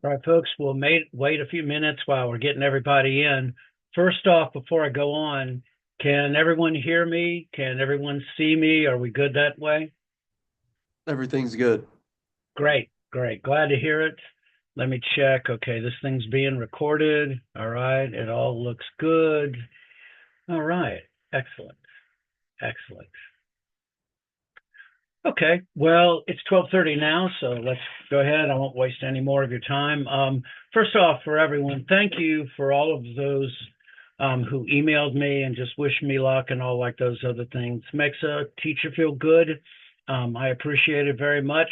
All right, folks, we'll wait a few minutes while we're getting everybody in. First off, before I go on, can everyone hear me? Can everyone see me? Are we good that way? Everything's good. Great, great. Glad to hear it. Let me check. Okay, this thing's being recorded. All right, it all looks good. All right, excellent, excellent. Okay, well, it's 12:30 now, so let's go ahead. I won't waste any more of your time. First off, for everyone, thank you for all of those who emailed me and just wished me luck and all like those other things. Makes a teacher feel good. I appreciate it very much.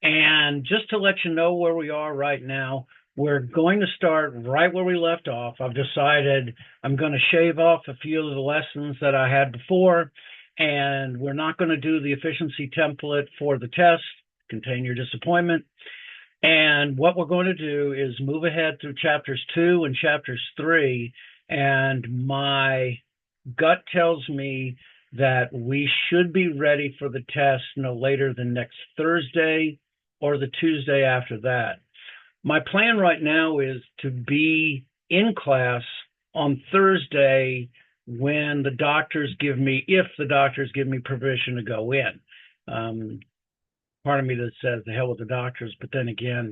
And just to let you know where we are right now, we're going to start right where we left off. I've decided I'm going to shave off a few of the lessons that I had before, and we're not going to do the efficiency template for the test, contain your disappointment. And what we're going to do is move ahead through chapters 2 and chapters 3. And my gut tells me that we should be ready for the test no later than next Thursday or the Tuesday after that. My plan right now is to be in class on Thursday when the doctors give me, if the doctors give me permission to go in. Part of me that says the hell with the doctors, but then again,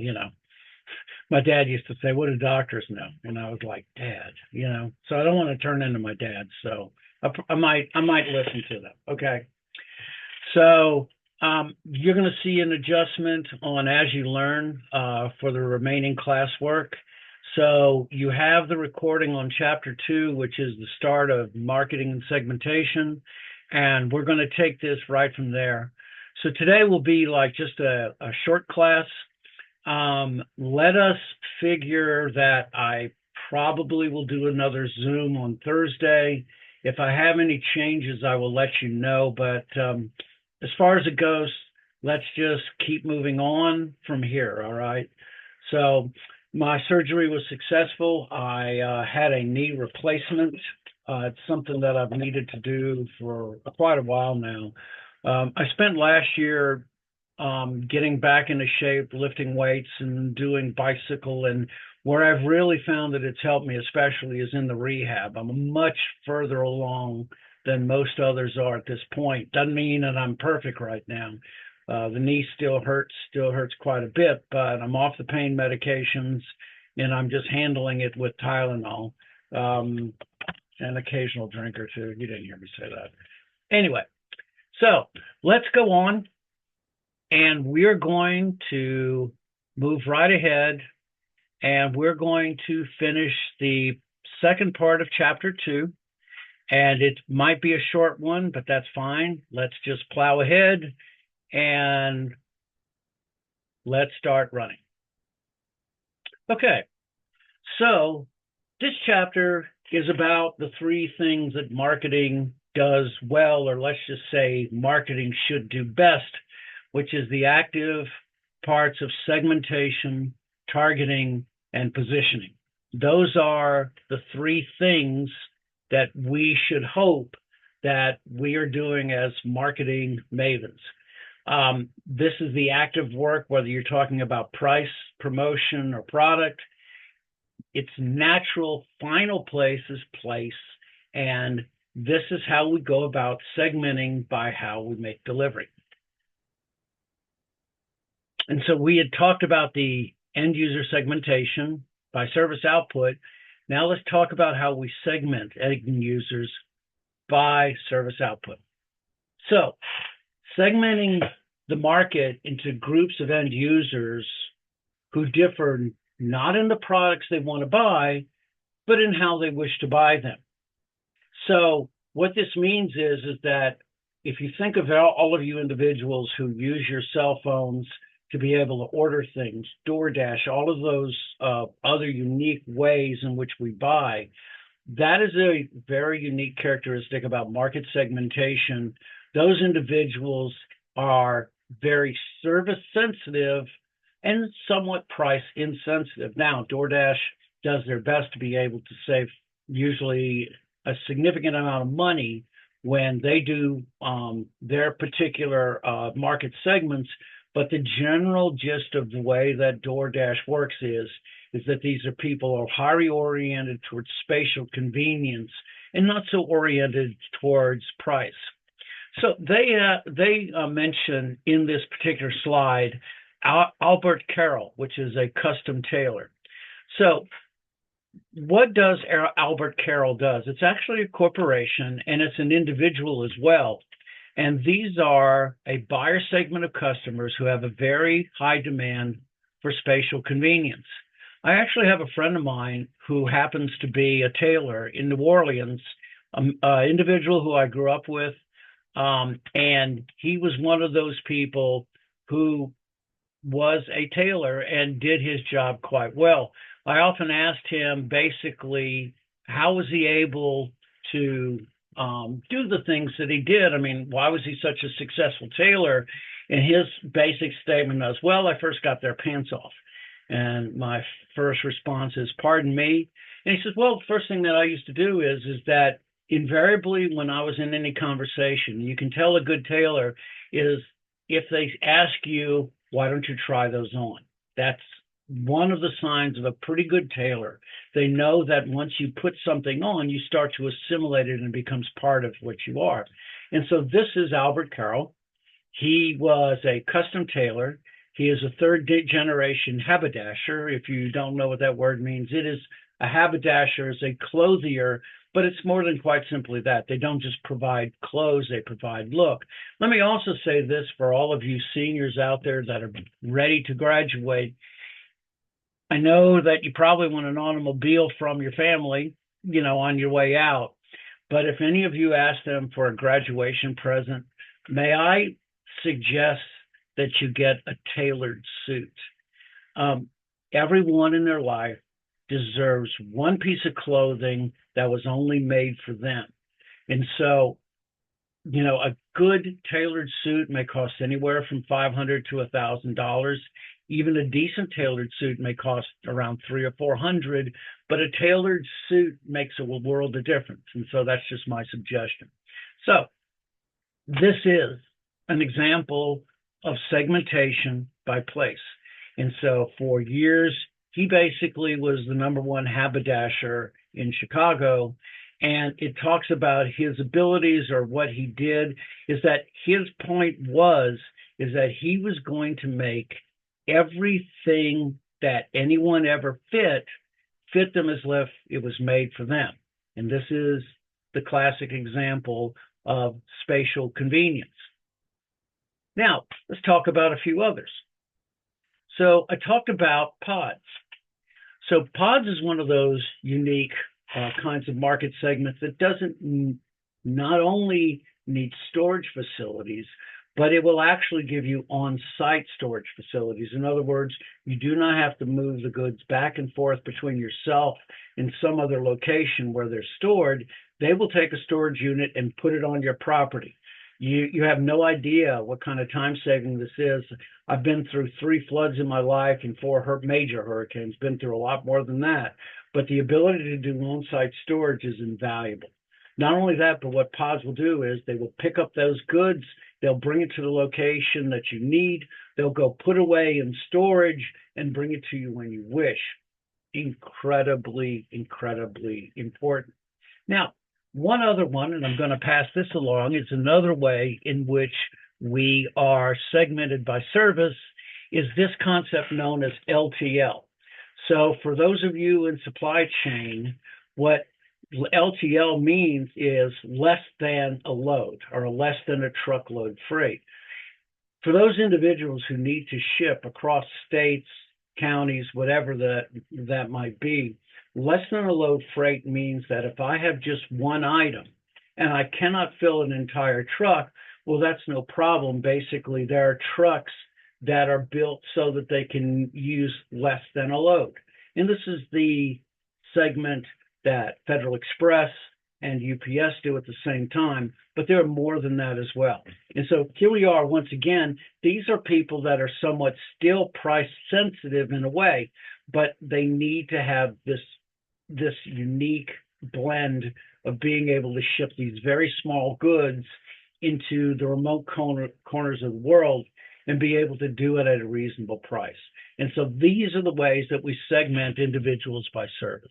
my dad used to say, "What do doctors know?" And I was like, "Dad, So I don't want to turn into my dad. So I might listen to them. Okay. So you're going to see an adjustment on as you learn for the remaining classwork. So you have the recording on chapter 2, which is the start of marketing and segmentation. And we're going to take this right from there. So today will be like just a short class. Let us figure that I probably will do another Zoom on Thursday. If I have any changes, I will let you know. But as far as it goes, let's just keep moving on from here. All right. So my surgery was successful. I had a knee replacement. It's something that I've needed to do for quite a while now. I spent last year getting back into shape, lifting weights and doing bicycle. And where I've really found that it's helped me, especially, is in the rehab. I'm much further along than most others are at this point. Doesn't mean that I'm perfect right now. The knee still hurts quite a bit, but I'm off the pain medications and I'm just handling it with Tylenol, and occasional drink or two. You didn't hear me say that. Anyway, so let's go on. And we're going to move right ahead and we're going to finish the second part of chapter 2. And it might be a short one, but that's fine. Let's just plow ahead and let's start running. Okay, so this chapter is about the 3 things that marketing does well, or let's just say marketing should do best, which is the active parts of segmentation, targeting, and positioning. Those are the 3 things that we should hope that we are doing as marketing mavens. This is the active work, whether you're talking about price, promotion, or product. Its natural final place is place, and this is how we go about segmenting by how we make delivery. And so we had talked about the end user segmentation by service output. Now let's talk about how we segment end users by service output. So segmenting the market into groups of end users who differ not in the products they want to buy, but in how they wish to buy them. So what this means is that if you think of all of you individuals who use your cell phones to be able to order things, DoorDash, all of those other unique ways in which we buy, that is a very unique characteristic about market segmentation. Those individuals are very service sensitive and somewhat price insensitive. Now, DoorDash does their best to be able to save usually a significant amount of money when they do their particular market segments, But the general gist of the way that DoorDash works is that these are people who are highly oriented towards spatial convenience and not so oriented towards price. So they mention in this particular slide Albert Carroll, which is a custom tailor. So what does Albert Carroll does? It's actually a corporation and it's an individual as well. And these are a buyer segment of customers who have a very high demand for spatial convenience. I actually have a friend of mine who happens to be a tailor in New Orleans, an individual who I grew up with. And he was one of those people who was a tailor and did his job quite well. I often asked him basically, how was he able to do the things that he did? I mean, why was he such a successful tailor? And his basic statement was, well, I first got their pants off. And my first response is, pardon me? And he says, well, the first thing that I used to do is that invariably when I was in any conversation, you can tell a good tailor is if they ask you, why don't you try those on? That's one of the signs of a pretty good tailor. They know that once you put something on, you start to assimilate it and it becomes part of what you are. And so this is Albert Carroll. He was a custom tailor. He is a third generation haberdasher. If you don't know what that word means, it is a haberdasher is a clothier, but it's more than quite simply that. They don't just provide clothes, they provide look. Let me also say this for all of you seniors out there that are ready to graduate. I know that you probably want an automobile from your family, on your way out. But if any of you ask them for a graduation present, may I suggest that you get a tailored suit? Everyone in their life deserves one piece of clothing that was only made for them. And so, a good tailored suit may cost anywhere from $500 to $1,000. Even a decent tailored suit may cost around $300 or $400, but a tailored suit makes a world of difference. And so that's just my suggestion. So this is an example of segmentation by place. And so for years, he basically was the #1 haberdasher in Chicago. And it talks about his abilities or what he did is that his point is that he was going to make everything that anyone ever fit them as if it was made for them. And this is the classic example of spatial convenience. Now, let's talk about a few others. So I talked about pods. So pods is one of those unique kinds of market segments that doesn't not only need storage facilities, but it will actually give you on-site storage facilities. In other words, you do not have to move the goods back and forth between yourself and some other location where they're stored. They will take a storage unit and put it on your property. You have no idea what kind of time saving this is. I've been through 3 floods in my life and 4 major hurricanes, been through a lot more than that. But the ability to do on-site storage is invaluable. Not only that, but what pods will do is they will pick up those goods, they'll bring it to the location that you need, they'll go put away in storage and bring it to you when you wish. Incredibly, incredibly important. Now, one other one, and I'm going to pass this along, is another way in which we are segmented by service, is this concept known as LTL. So for those of you in supply chain, what LTL means is less than a load or less than a truckload freight. For those individuals who need to ship across states, counties, whatever that might be, less than a load freight means that if I have just one item and I cannot fill an entire truck, well, that's no problem. Basically, there are trucks that are built so that they can use less than a load. And this is the segment that Federal Express and UPS do at the same time, but there are more than that as well. And so here we are once again. These are people that are somewhat still price sensitive in a way, but they need to have this unique blend of being able to ship these very small goods into the remote corners of the world. and be able to do it at a reasonable price. And so these are the ways that we segment individuals by service.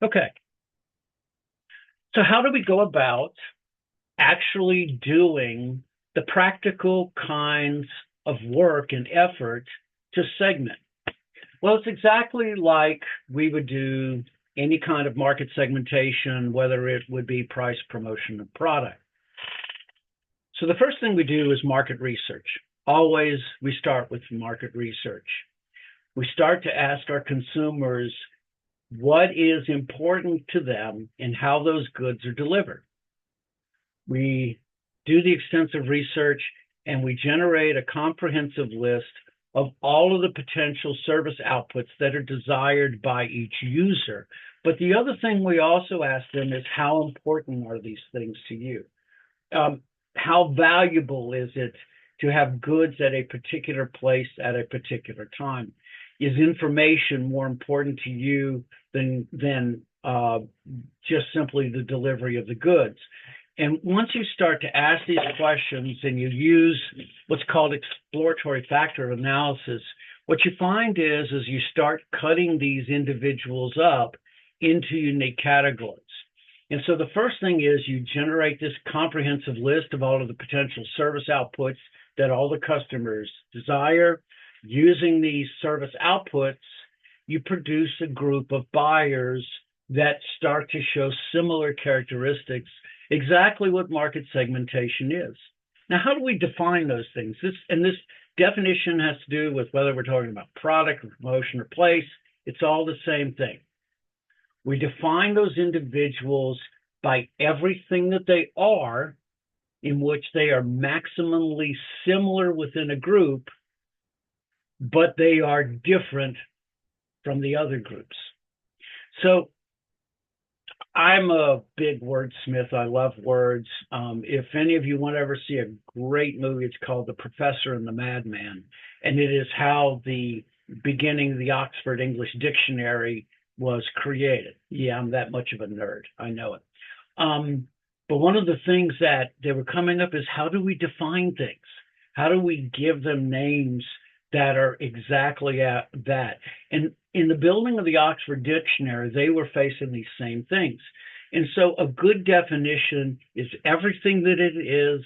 Okay. So how do we go about actually doing the practical kinds of work and effort to segment? Well, it's exactly like we would do any kind of market segmentation, whether it would be price, promotion, of product. So the first thing we do is market research. Always we start with market research. We start to ask our consumers what is important to them and how those goods are delivered. We do the extensive research and we generate a comprehensive list of all of the potential service outputs that are desired by each user. But the other thing we also ask them is, how important are these things to you? How valuable is it to have goods at a particular place at a particular time? Is information more important to you than just simply the delivery of the goods? And once you start to ask these questions and you use what's called exploratory factor analysis, what you find is you start cutting these individuals up into unique categories. And so the first thing is you generate this comprehensive list of all of the potential service outputs that all the customers desire. Using these service outputs, you produce a group of buyers that start to show similar characteristics, exactly what market segmentation is. Now, how do we define those things? This definition has to do with whether we're talking about product or promotion or place. It's all the same thing. We define those individuals by everything that they are, in which they are maximally similar within a group, but they are different from the other groups. So I'm a big wordsmith. I love words. If any of you want to ever see a great movie, it's called The Professor and the Madman. And it is how the beginning of the Oxford English Dictionary was created. Yeah, I'm that much of a nerd. I know it. But one of the things that they were coming up is, how do we define things? How do we give them names that are exactly that? And in the building of the Oxford Dictionary, they were facing these same things. And so a good definition is everything that it is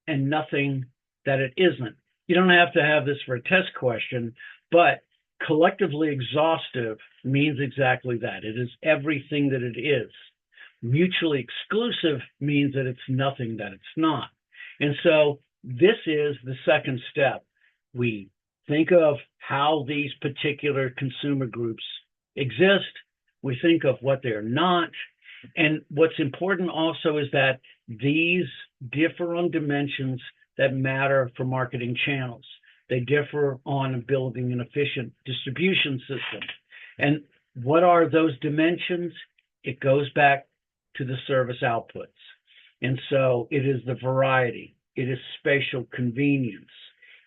and nothing that it isn't. You don't have to have this for a test question, but collectively exhaustive means exactly that. It is everything that it is. Mutually exclusive means that it's nothing that it's not. And so this is the second step. We think of how these particular consumer groups exist. We think of what they're not. And what's important also is that these differ on dimensions that matter for marketing channels. They differ on building an efficient distribution system. And what are those dimensions? It goes back to the service outputs. And so it is the variety. It is spatial convenience.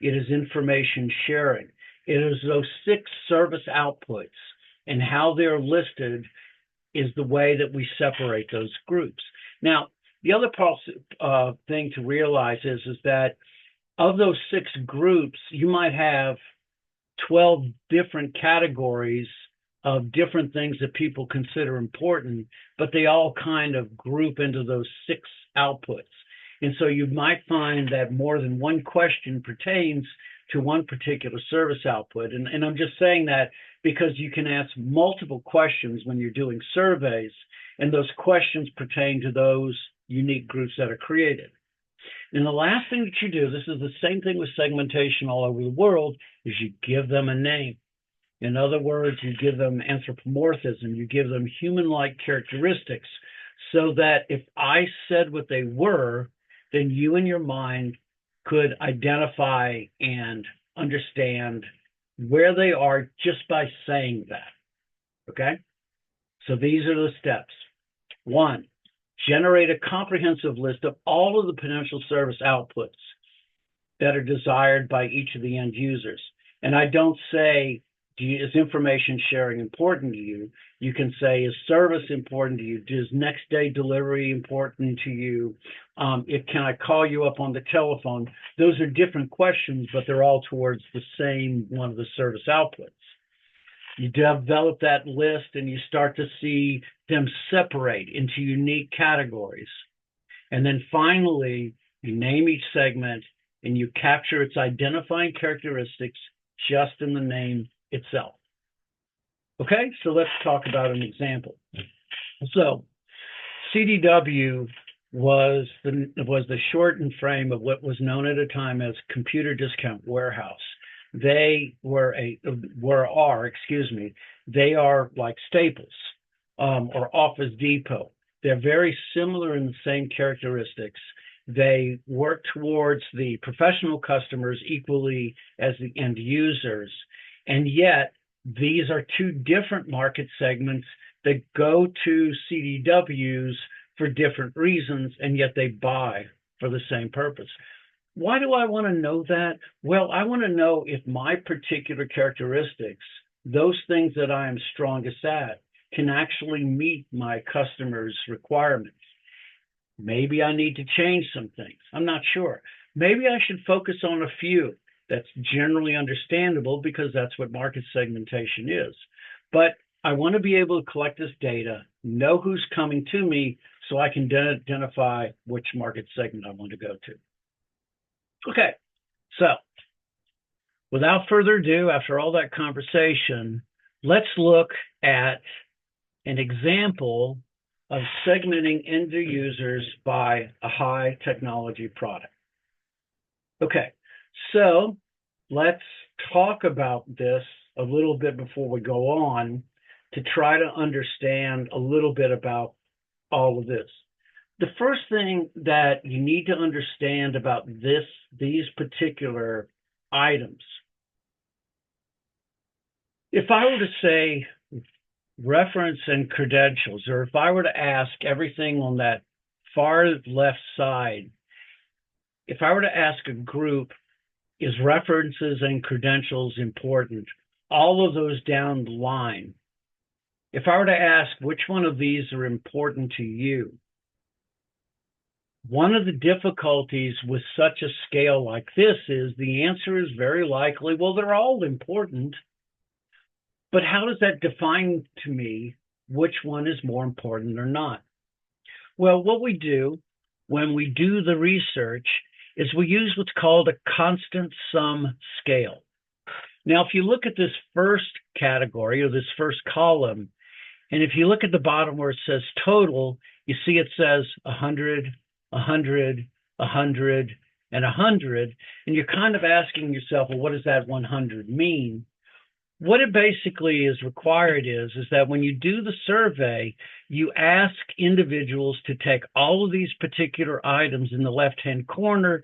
It is information sharing. It is those 6 service outputs, and how they're listed is the way that we separate those groups. Now, the other thing to realize is that of those 6 groups, you might have 12 different categories of different things that people consider important, but they all kind of group into those 6 outputs. And so you might find that more than one question pertains to one particular service output. And I'm just saying that because you can ask multiple questions when you're doing surveys, and those questions pertain to those unique groups that are created. And the last thing that you do, this is the same thing with segmentation all over the world, is you give them a name. In other words, you give them anthropomorphism, you give them human-like characteristics, so that if I said what they were, then you in your mind could identify and understand where they are just by saying that. Okay? So these are the steps. 1, generate a comprehensive list of all of the potential service outputs that are desired by each of the end users. And I don't say Is information sharing important to you? You can say, is service important to you? Is next day delivery important to you? Can I call you up on the telephone? Those are different questions, but they're all towards the same one of the service outputs. You develop that list and you start to see them separate into unique categories. And then finally, you name each segment and you capture its identifying characteristics just in the name itself. Okay, so let's talk about an example. So CDW was the shortened frame of what was known at a time as Computer Discount Warehouse. They they are like Staples or Office Depot. They're very similar in the same characteristics. They work towards the professional customers equally as the end users. And yet, these are two different market segments that go to CDWs for different reasons, and yet they buy for the same purpose. Why do I want to know that? Well, I want to know if my particular characteristics, those things that I am strongest at, can actually meet my customers' requirements. Maybe I need to change some things. I'm not sure. Maybe I should focus on a few. That's generally understandable because that's what market segmentation is. But I want to be able to collect this data, know who's coming to me, so I can identify which market segment I want to go to. Okay, so without further ado, after all that conversation, let's look at an example of segmenting end users by a high technology product. Okay, so let's talk about this a little bit before we go on to try to understand a little bit about all of this. The first thing that you need to understand about these particular items, if I were to say reference and credentials, or if I were to ask everything on that far left side, if I were to ask a group, is references and credentials important? All of those down the line. If I were to ask which one of these are important to you, one of the difficulties with such a scale like this is the answer is very likely, well, they're all important. But how does that define to me which one is more important or not? Well, what we do when we do the research is we use what's called a constant sum scale. Now, if you look at this first category or this first column, and if you look at the bottom where it says total, you see it says 100, 100, 100, and 100, and you're kind of asking yourself, well, what does that 100 mean? What it basically is required is that when you do the survey, you ask individuals to take all of these particular items in the left-hand corner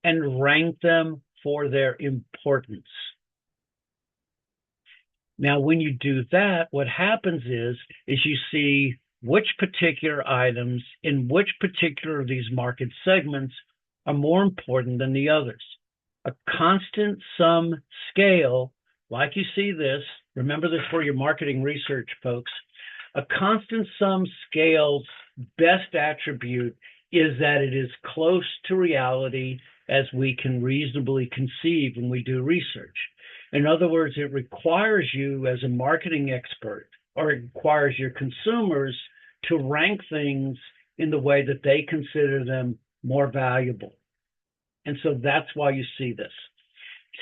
and rank them for their importance. Now, when you do that, what happens is you see which particular items in which particular of these market segments are more important than the others. A constant sum scale, like you see this, remember this for your marketing research, folks. A constant sum scale's best attribute is that it is close to reality as we can reasonably conceive when we do research. In other words, it requires you as a marketing expert, or it requires your consumers to rank things in the way that they consider them more valuable. And so that's why you see this.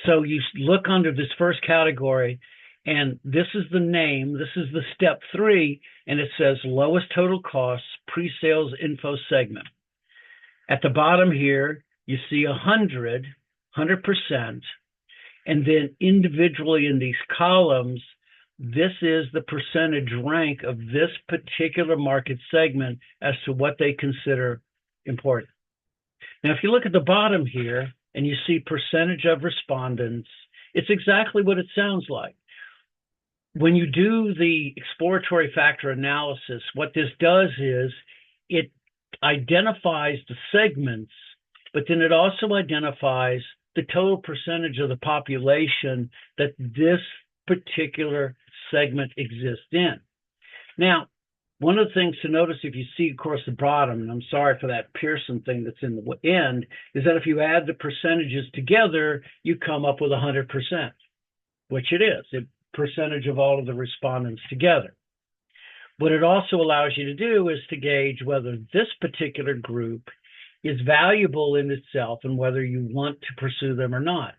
So you look under this first category, and this is the name, this is the step 3, and it says lowest total costs, pre-sales info segment. At the bottom here, you see 100%, and then individually in these columns, this is the percentage rank of this particular market segment as to what they consider important. Now, if you look at the bottom here and you see percentage of respondents, it's exactly what it sounds like. When you do the exploratory factor analysis, what this does is it identifies the segments, but then it also identifies the total percentage of the population that this particular segment exists in. Now, one of the things to notice if you see across the bottom, and I'm sorry for that Pearson thing that's in the end, is that if you add the percentages together, you come up with 100%, which it is, a percentage of all of the respondents together. What it also allows you to do is to gauge whether this particular group is valuable in itself and whether you want to pursue them or not.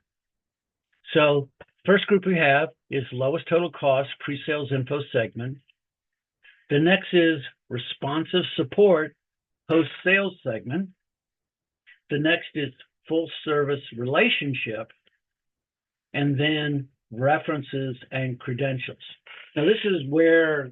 So first group we have is lowest total cost pre-sales info segment. The next is responsive support post-sales segment. The next is full service relationship, and then references and credentials. Now, this is where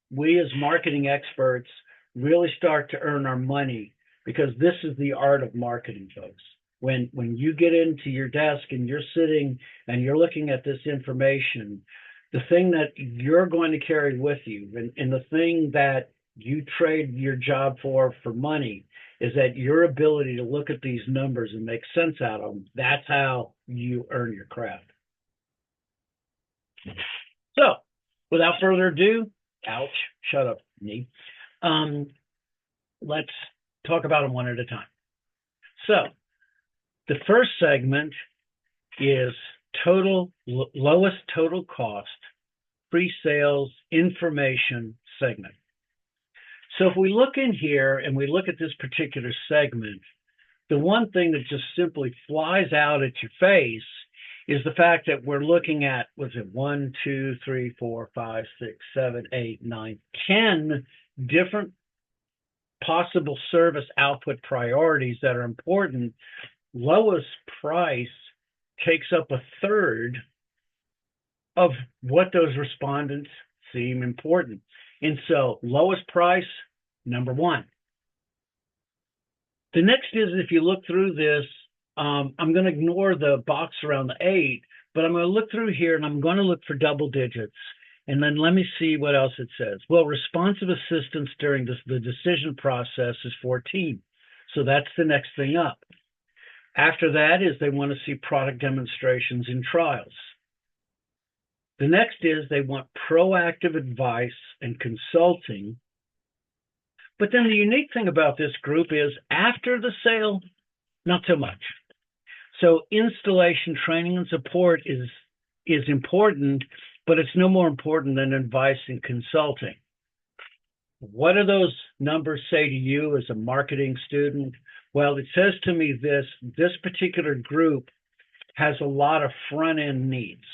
we as marketing experts really start to earn our money, because this is the art of marketing, folks. When you get into your desk and you're sitting and you're looking at this information, the thing that you're going to carry with you and the thing that you trade your job for money is that your ability to look at these numbers and make sense out of them. That's how you earn your craft. So without further ado, ouch, shut up, me. Let's talk about them one at a time. So the first segment is lowest total cost pre-sales information segment. So if we look in here and we look at this particular segment, the one thing that just simply flies out at your face is the fact that we're looking at, 1, 2, 3, 4, 5, 6, 7, 8, 9, 10 different possible service output priorities that are important. Lowest price takes up a third of what those respondents seem important. And so lowest price, number one. The next is, if you look through this, I'm going to ignore the box around the 8, but I'm going to look through here and I'm going to look for double digits. And then let me see what else it says. Well, responsive assistance during the decision process is 14. So that's the next thing up. After that is they want to see product demonstrations and trials. The next is they want proactive advice and consulting. But then the unique thing about this group is after the sale, not so much. So installation, training, and support is important, but it's no more important than advice and consulting. What do those numbers say to you as a marketing student? Well, it says to me this particular group has a lot of front-end needs.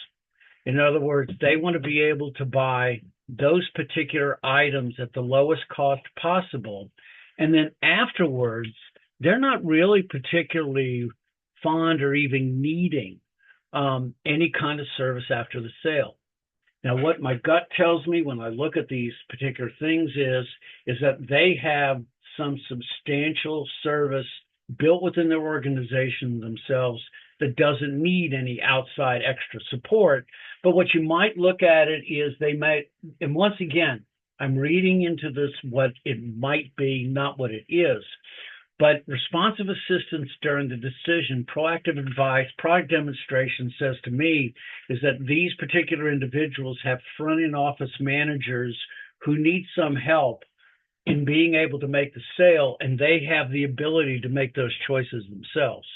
In other words, they want to be able to buy those particular items at the lowest cost possible. And then afterwards, they're not really particularly fond or even needing any kind of service after the sale. Now, what my gut tells me when I look at these particular things is that they have some substantial service built within their organization themselves that doesn't need any outside extra support. But what you might look at it is they might, and once again, I'm reading into this what it might be, not what it is. But responsive assistance during the decision, proactive advice, product demonstration says to me is that these particular individuals have front-end office managers who need some help in being able to make the sale, and they have the ability to make those choices themselves.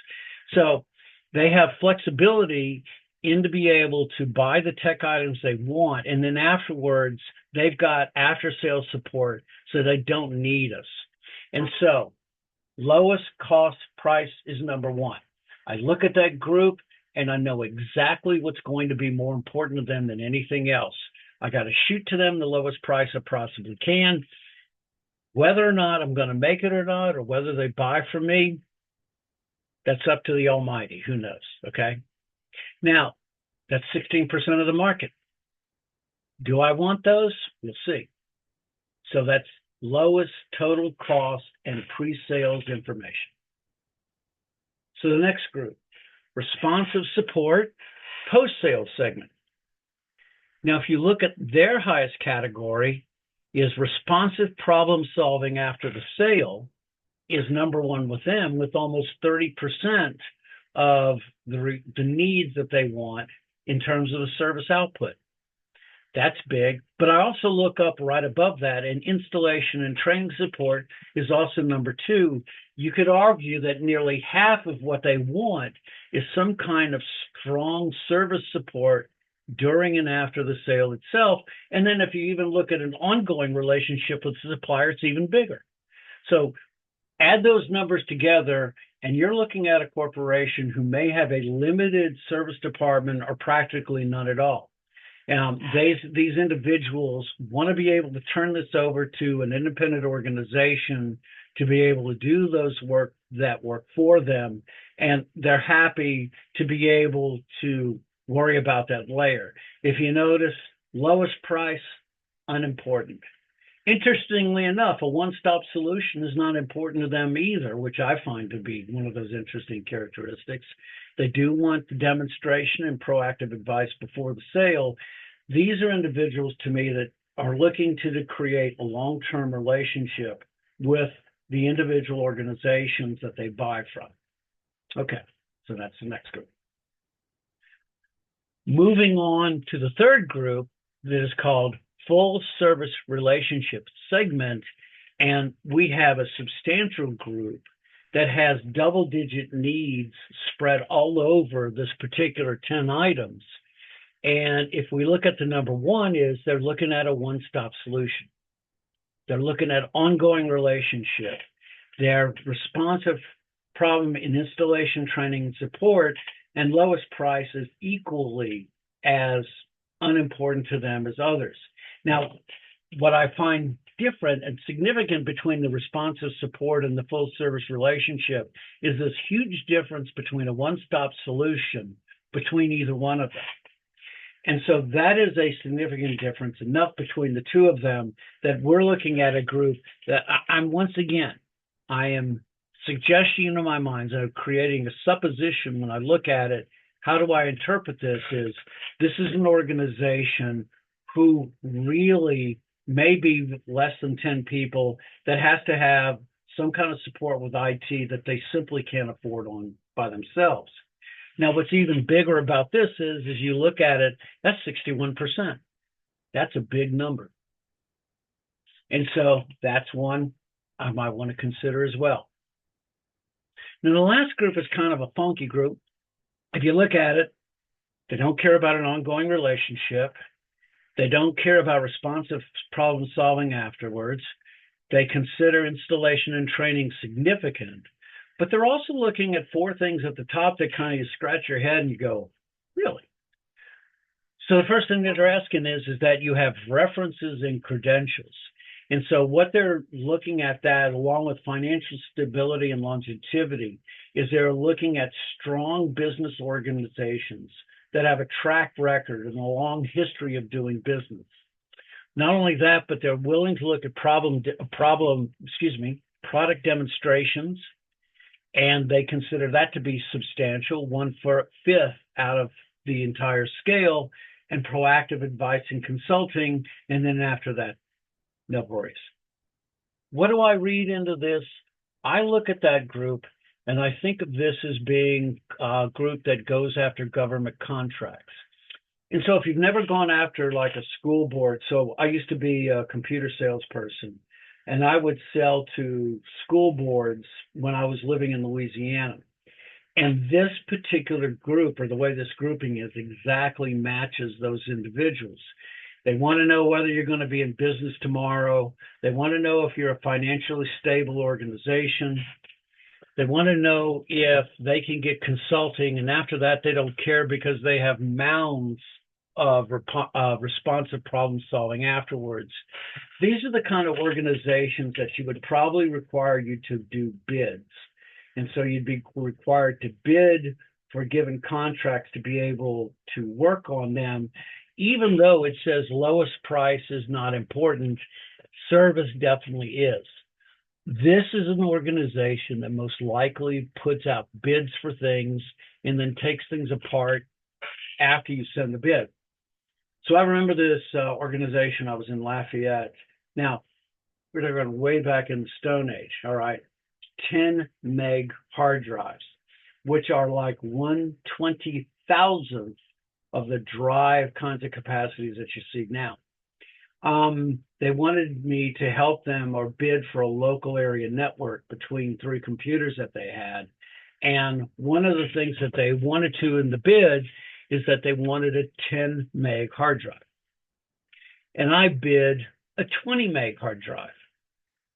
So they have flexibility in to be able to buy the tech items they want, and then afterwards, they've got after-sales support, so they don't need us. And so lowest cost price is number one. I look at that group and I know exactly what's going to be more important to them than anything else. I got to shoot to them the lowest price I possibly can. Whether or not I'm going to make it or not, or whether they buy from me, that's up to the Almighty. Who knows? Okay. Now, that's 16% of the market. Do I want those? We'll see. So that's lowest total cost and pre-sales information. So the next group, responsive support, post-sales segment. Now, if you look at their highest category is responsive problem solving after the sale is number one with them, with almost 30% of the needs that they want in terms of the service output. That's big. But I also look up right above that, and installation and training support is also number two. You could argue that nearly half of what they want is some kind of strong service support during and after the sale itself. And then if you even look at an ongoing relationship with the supplier, it's even bigger. So add those numbers together, and you're looking at a corporation who may have a limited service department or practically none at all. These individuals want to be able to turn this over to an independent organization to be able to do those work for them, and they're happy to be able to worry about that later. If you notice, lowest price, unimportant. Interestingly enough, a one-stop solution is not important to them either, which I find to be one of those interesting characteristics. They do want the demonstration and proactive advice before the sale. These are individuals to me that are looking to create a long-term relationship with the individual organizations that they buy from. Okay, so that's the next group. Moving on to the third group that is called full service relationship segment, and we have a substantial group that has double-digit needs spread all over this particular 10 items. And if we look at the number one is they're looking at a one-stop solution. They're looking at ongoing relationship. Their responsive problem in installation, training, and support, and lowest price is equally as unimportant to them as others. Now, what I find different and significant between the responsive support and the full service relationship is this huge difference between a one-stop solution between either one of them. And so that is a significant difference, enough between the two of them that we're looking at a group that I am suggesting in my mind, I'm creating a supposition when I look at it. How do I interpret this? This is an organization who really may be less than 10 people that has to have some kind of support with IT that they simply can't afford on by themselves. Now, what's even bigger about this is, as you look at it, that's 61%. That's a big number. And so that's one I might want to consider as well. Now, the last group is kind of a funky group. If you look at it, they don't care about an ongoing relationship. They don't care about responsive problem solving afterwards. They consider installation and training significant, but they're also looking at four things at the top that kind of you scratch your head and you go, really? So the first thing that they're asking is that you have references and credentials. And so what they're looking at that, along with financial stability and longevity, is they're looking at strong business organizations that have a track record and a long history of doing business. Not only that, but they're willing to look at product demonstrations, and they consider that to be substantial, 1/5 out of the entire scale, and proactive advice and consulting, and then after that, no worries. What do I read into this? I look at that group and I think of this as being a group that goes after government contracts. And so if you've never gone after like a school board, so I used to be a computer salesperson, and I would sell to school boards when I was living in Louisiana. And this particular group, or the way this grouping is, exactly matches those individuals. They want to know whether you're going to be in business tomorrow. They want to know if you're a financially stable organization. They want to know if they can get consulting, and after that, they don't care because they have mounds of responsive problem solving afterwards. These are the kind of organizations that you would probably require you to do bids. And so you'd be required to bid for given contracts to be able to work on them. Even though it says lowest price is not important, service definitely is. This is an organization that most likely puts out bids for things and then takes things apart after you send the bid. So I remember this organization. I was in Lafayette. Now, we're going way back in the Stone Age, all right? 10 meg hard drives, which are like 1/20,000th of the drive kinds of capacities that you see now. They wanted me to help them or bid for a local area network between 3 computers that they had. And one of the things that they wanted to in the bid is that they wanted a 10 meg hard drive. And I bid a 20 meg hard drive.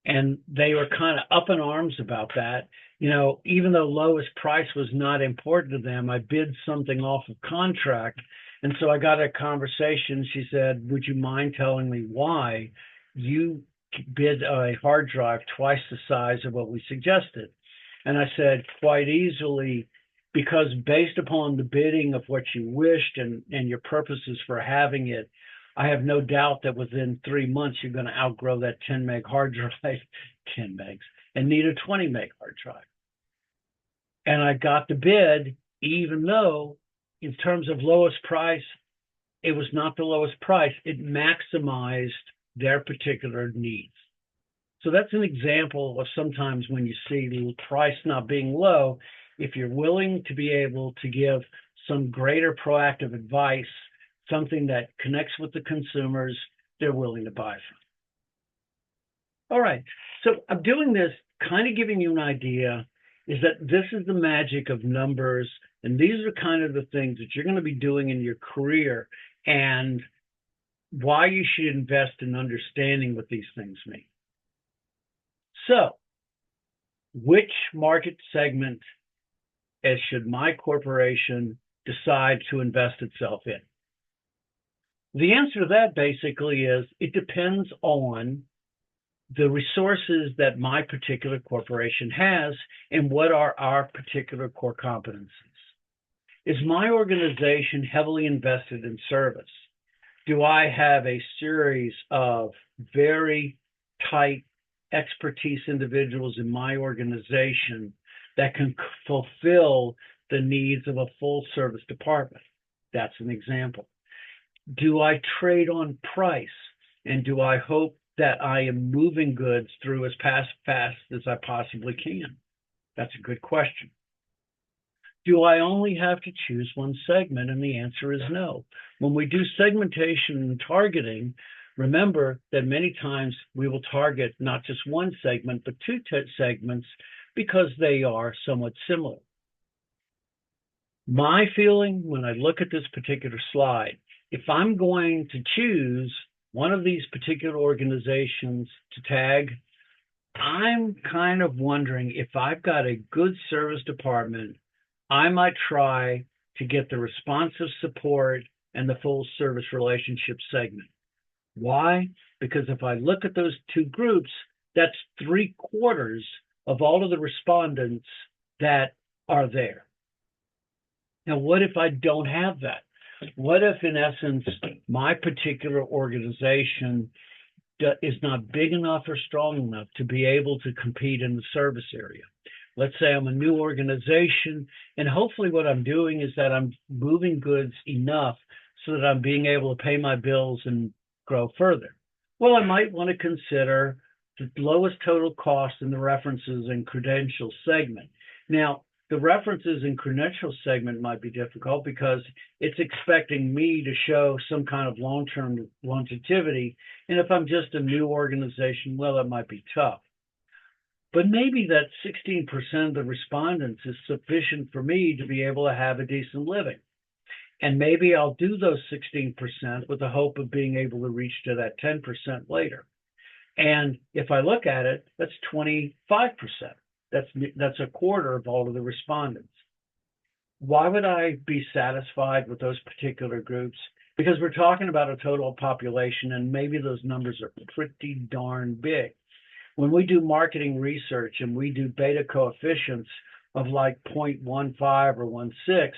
And they were kind of up in arms about that. You know, even though lowest price was not important to them, I bid something off of contract. And so I got a conversation. She said, would you mind telling me why you bid a hard drive twice the size of what we suggested? And I said, quite easily, because based upon the bidding of what you wished and your purposes for having it, I have no doubt that within 3 months, you're going to outgrow that 10 meg hard drive, 10 megs, and need a 20 meg hard drive. And I got the bid, even though in terms of lowest price, it was not the lowest price. It maximized their particular needs. So that's an example of sometimes when you see the price not being low, if you're willing to be able to give some greater proactive advice, something that connects with the consumers, they're willing to buy from. All right, so I'm doing this, kind of giving you an idea, is that this is the magic of numbers, and these are kind of the things that you're going to be doing in your career, and why you should invest in understanding what these things mean. So, which market segment should my corporation decide to invest itself in? The answer to that basically is it depends on the resources that my particular corporation has and what are our particular core competencies. Is my organization heavily invested in service? Do I have a series of very tight expertise individuals in my organization that can fulfill the needs of a full service department? That's an example. Do I trade on price? And do I hope that I am moving goods through as fast as I possibly can? That's a good question. Do I only have to choose one segment? And the answer is no. When we do segmentation and targeting, remember that many times we will target not just one segment, but 2 segments because they are somewhat similar. My feeling when I look at this particular slide, if I'm going to choose one of these particular organizations to tag, I'm kind of wondering if I've got a good service department, I might try to get the responsive support and the full service relationship segment. Why? Because if I look at those 2 groups, that's 3/4 of all of the respondents that are there. Now, what if I don't have that? What if, in essence, my particular organization is not big enough or strong enough to be able to compete in the service area? Let's say I'm a new organization, and hopefully what I'm doing is that I'm moving goods enough so that I'm being able to pay my bills and grow further. Well, I might want to consider the lowest total cost in the references and credentials segment. Now, the references and credentials segment might be difficult because it's expecting me to show some kind of long-term longevity. And if I'm just a new organization, well, that might be tough. But maybe that 16% of the respondents is sufficient for me to be able to have a decent living. And maybe I'll do those 16% with the hope of being able to reach to that 10% later. And if I look at it, that's 25%. That's 1/4 of all of the respondents. Why would I be satisfied with those particular groups? Because we're talking about a total population, and maybe those numbers are pretty darn big. When we do marketing research and we do beta coefficients of like 0.15 or 0.16,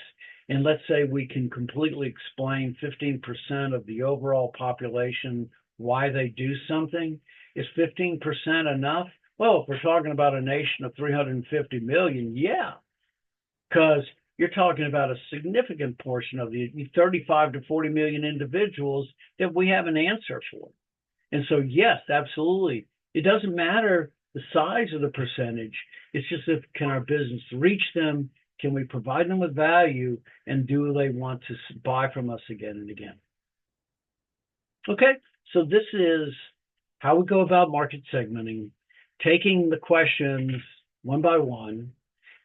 and let's say we can completely explain 15% of the overall population why they do something, is 15% enough? Well, if we're talking about a nation of 350 million, yeah, because you're talking about a significant portion of the 35 to 40 million individuals that we have an answer for. And so, yes, absolutely. It doesn't matter the size of the percentage. It's just if can our business reach them? Can we provide them with value, and do they want to buy from us again and again? Okay, so this is how we go about market segmenting, taking the questions one by one,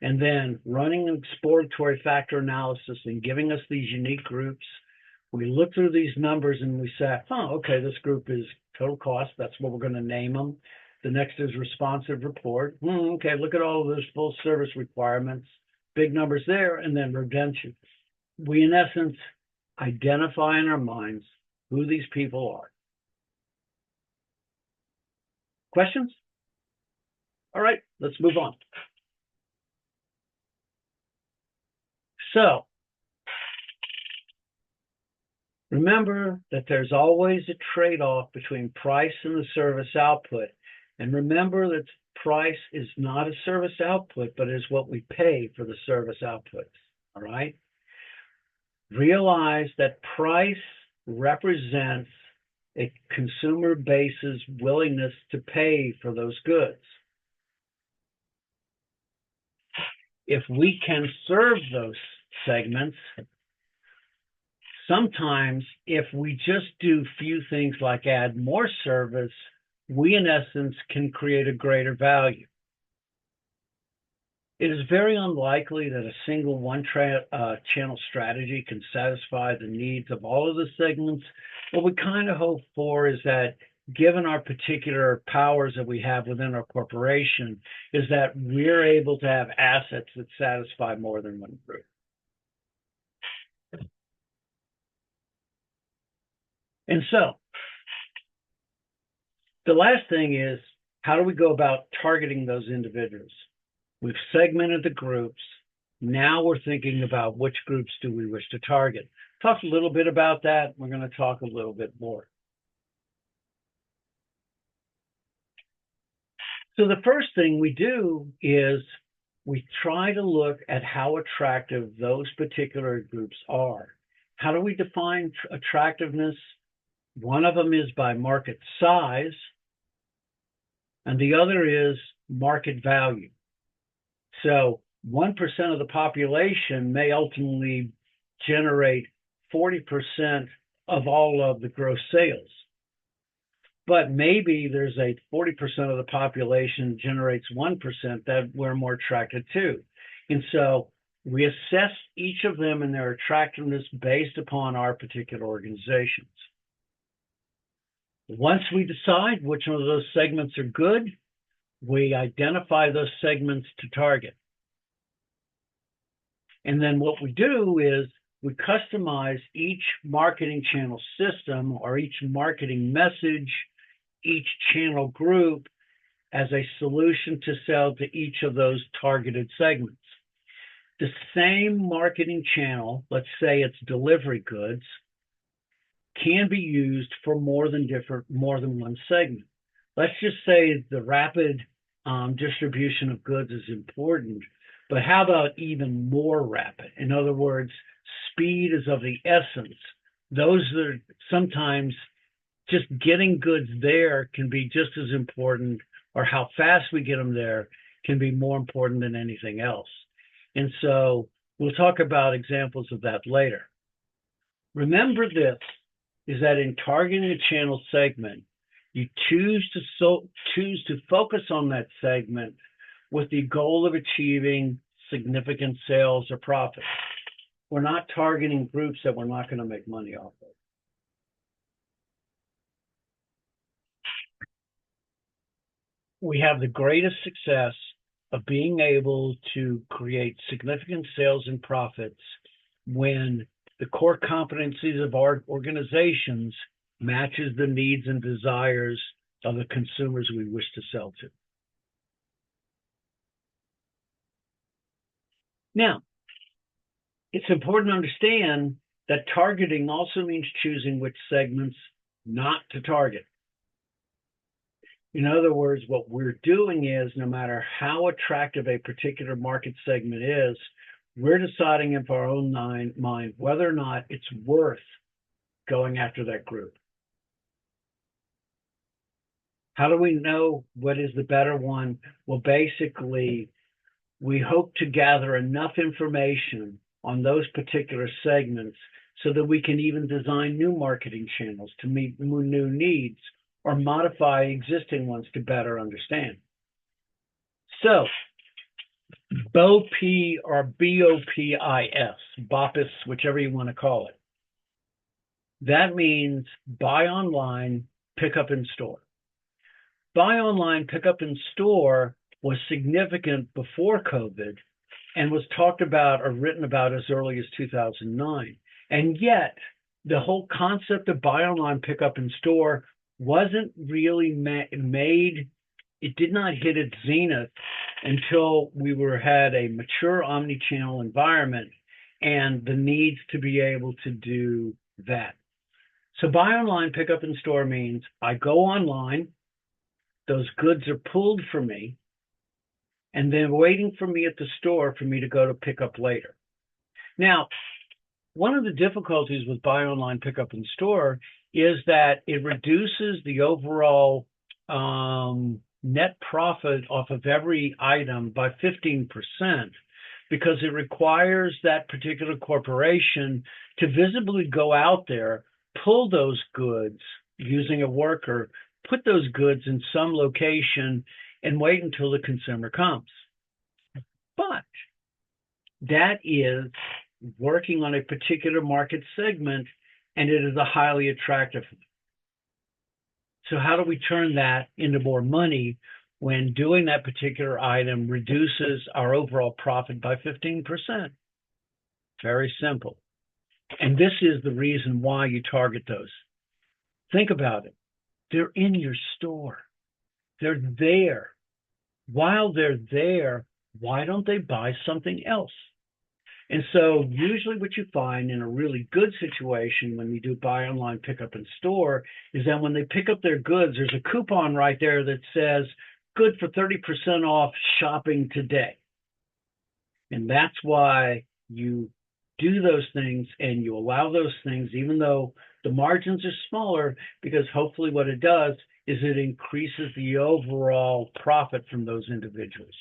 and then running an exploratory factor analysis and giving us these unique groups. We look through these numbers and we say, oh, okay, this group is total cost. That's what we're going to name them. The next is responsive report. Okay, look at all of those full service requirements, big numbers there, and then redemption. We, in essence, identify in our minds who these people are. Questions? All right, let's move on. So, remember that there's always a trade-off between price and the service output. And remember that price is not a service output, but is what we pay for the service outputs. All right? Realize that price represents a consumer base's willingness to pay for those goods. If we can serve those segments, sometimes if we just do few things like add more service, we in essence can create a greater value. It is very unlikely that a single one-channel strategy can satisfy the needs of all of the segments. What we kind of hope for is that, given our particular powers that we have within our corporation, is that we're able to have assets that satisfy more than one group. And so, the last thing is, how do we go about targeting those individuals? We've segmented the groups. Now we're thinking about which groups do we wish to target. Talked a little bit about that. We're going to talk a little bit more. So the first thing we do is we try to look at how attractive those particular groups are. How do we define attractiveness? One of them is by market size, and the other is market value. So 1% of the population may ultimately generate 40% of all of the gross sales. But maybe there's a 40% of the population generates 1% that we're more attracted to. And so we assess each of them and their attractiveness based upon our particular organizations. Once we decide which one of those segments are good, we identify those segments to target. And then what we do is we customize each marketing channel system or each marketing message, each channel group as a solution to sell to each of those targeted segments. The same marketing channel, let's say it's delivery goods, can be used for more than one segment. Let's just say the rapid distribution of goods is important, but how about even more rapid? In other words, speed is of the essence. Those are sometimes just getting goods there can be just as important, or how fast we get them there can be more important than anything else. And so we'll talk about examples of that later. Remember this, is that in targeting a channel segment, you choose to focus on that segment with the goal of achieving significant sales or profit. We're not targeting groups that we're not going to make money off of. We have the greatest success of being able to create significant sales and profits when the core competencies of our organizations matches the needs and desires of the consumers we wish to sell to. Now, it's important to understand that targeting also means choosing which segments not to target. In other words, what we're doing is, no matter how attractive a particular market segment is, we're deciding in our own mind whether or not it's worth going after that group. How do we know what is the better one? Well, basically, we hope to gather enough information on those particular segments so that we can even design new marketing channels to meet new needs or modify existing ones to better understand. So, BOPIS or BOPIS, BOPIS, whichever you want to call it. That means buy online, pick up in store. Buy online, pick up in store was significant before COVID and was talked about or written about as early as 2009. And yet, the whole concept of buy online, pick up in store wasn't really made. It did not hit its zenith until we had a mature omni-channel environment and the needs to be able to do that. So buy online, pick up in store means I go online, those goods are pulled for me, and then waiting for me at the store for me to go to pick up later. Now, one of the difficulties with buy online, pick up in store is that it reduces the overall net profit off of every item by 15% because it requires that particular corporation to visibly go out there, pull those goods using a worker, put those goods in some location, and wait until the consumer comes. But that is working on a particular market segment, and it is a highly attractive one. So how do we turn that into more money when doing that particular item reduces our overall profit by 15%? Very simple. And this is the reason why you target those. Think about it. They're in your store. They're there. While they're there, why don't they buy something else? And so usually what you find in a really good situation when you do buy online, pick up in store is that when they pick up their goods, there's a coupon right there that says good for 30% off shopping today. And that's why you do those things and you allow those things, even though the margins are smaller, because hopefully what it does is it increases the overall profit from those individuals.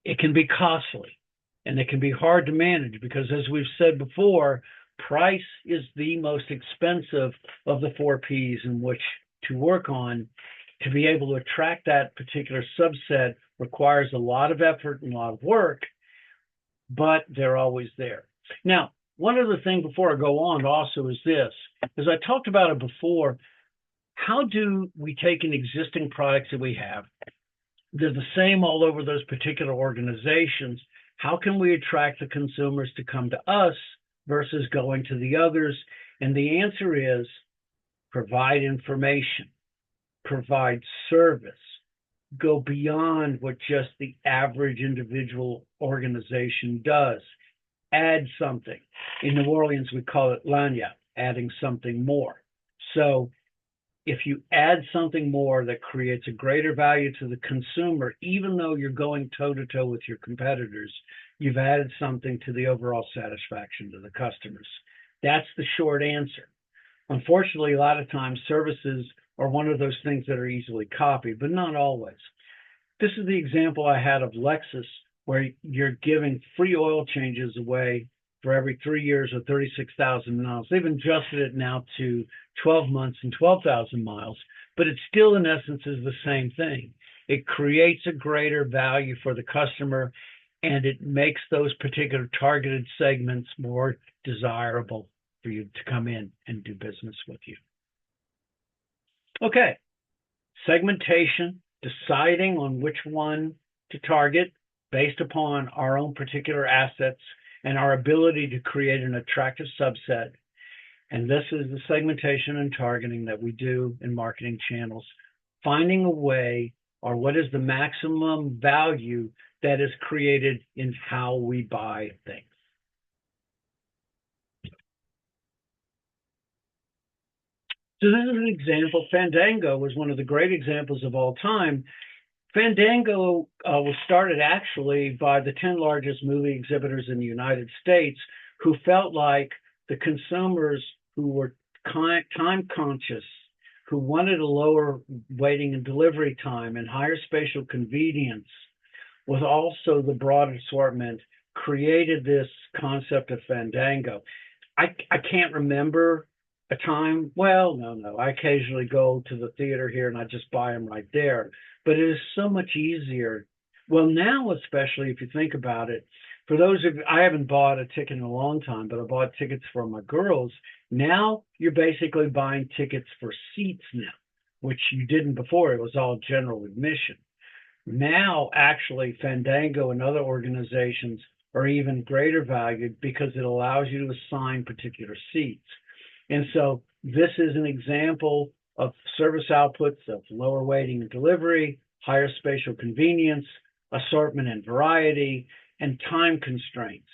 It can be costly and it can be hard to manage because, as we've said before, price is the most expensive of the 4 Ps in which to work on. To be able to attract that particular subset requires a lot of effort and a lot of work, but they're always there. Now, one other thing before I go on also is this, as I talked about it before, how do we take an existing products that we have? They're the same all over those particular organizations. How can we attract the consumers to come to us versus going to the others? And the answer is provide information, provide service, go beyond what just the average individual organization does. Add something. In New Orleans, we call it lagna, adding something more. So if you add something more that creates a greater value to the consumer, even though you're going toe-to-toe with your competitors, you've added something to the overall satisfaction to the customers. That's the short answer. Unfortunately, a lot of times services are one of those things that are easily copied, but not always. This is the example I had of Lexus, where you're giving free oil changes away for every 3 years or 36,000 miles. They've adjusted it now to 12 months and 12,000 miles, but it still in essence is the same thing. It creates a greater value for the customer, and it makes those particular targeted segments more desirable for you to come in and do business with you. Okay, segmentation, deciding on which one to target based upon our own particular assets and our ability to create an attractive subset. And this is the segmentation and targeting that we do in marketing channels, finding a way or what is the maximum value that is created in how we buy things. So this is an example. Fandango was one of the great examples of all time. Fandango was started actually by the 10 largest movie exhibitors in the United States who felt like the consumers who were time conscious, who wanted a lower waiting and delivery time and higher spatial convenience, with also the broad assortment, created this concept of Fandango. I can't remember a time. Well, no. I occasionally go to the theater here and I just buy them right there. But it is so much easier. Well, now, especially if you think about it, for those of I haven't bought a ticket in a long time, but I bought tickets for my girls. Now you're basically buying tickets for seats now, which you didn't before. It was all general admission. Now, actually, Fandango and other organizations are even greater valued because it allows you to assign particular seats. And so this is an example of service outputs of lower waiting and delivery, higher spatial convenience, assortment and variety, and time constraints.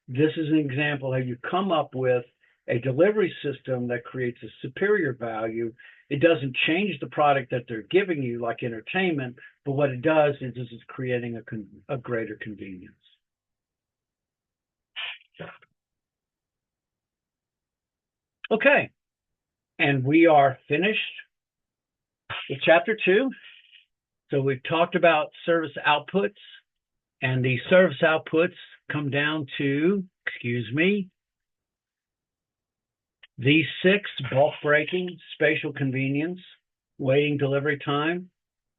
This is an example how you come up with a delivery system that creates a superior value. It doesn't change the product that they're giving you, like entertainment, but what it does is it's creating a greater convenience. Okay, and we are finished with chapter 2. So we've talked about service outputs, and the service outputs come down to, these 6: bulk breaking, spatial convenience, waiting delivery time,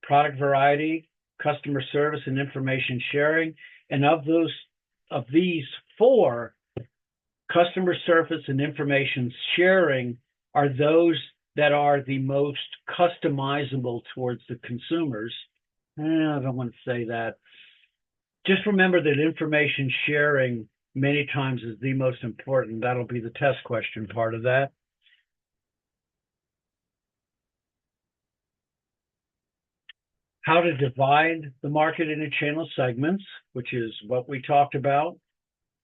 product variety, customer service, and information sharing. And of these 4, customer service and information sharing are those that are the most customizable towards the consumers. I don't want to say that. Just remember that information sharing many times is the most important. That'll be the test question part of that. How to divide the market into channel segments, which is what we talked about.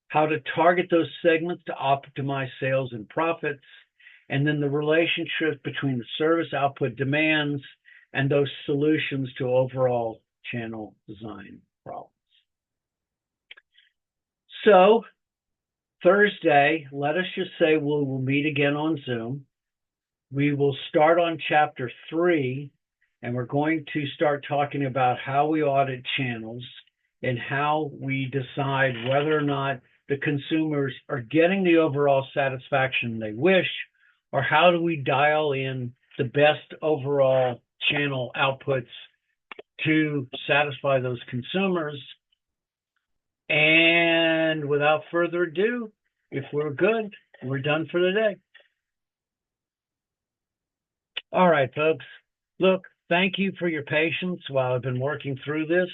How to target those segments to optimize sales and profits, and then the relationship between the service output demands and those solutions to overall channel design problems. So Thursday, let us just say we'll meet again on Zoom. We will start on chapter 3, and we're going to start talking about how we audit channels and how we decide whether or not the consumers are getting the overall satisfaction they wish, or how do we dial in the best overall channel outputs to satisfy those consumers. And without further ado, if we're good, we're done for the day. All right, folks. Look, thank you for your patience while I've been working through this.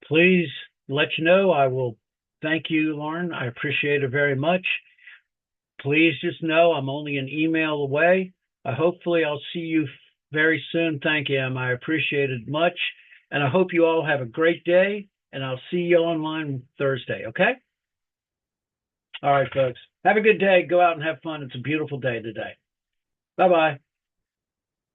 Please let you know I will thank you, Lauren. I appreciate it very much. Please just know I'm only an email away. Hopefully I'll see you very soon. Thank you, Em. I appreciate it much. And I hope you all have a great day, and I'll see you online Thursday, okay? All right, folks. Have a good day. Go out and have fun. It's a beautiful day today. Bye-bye.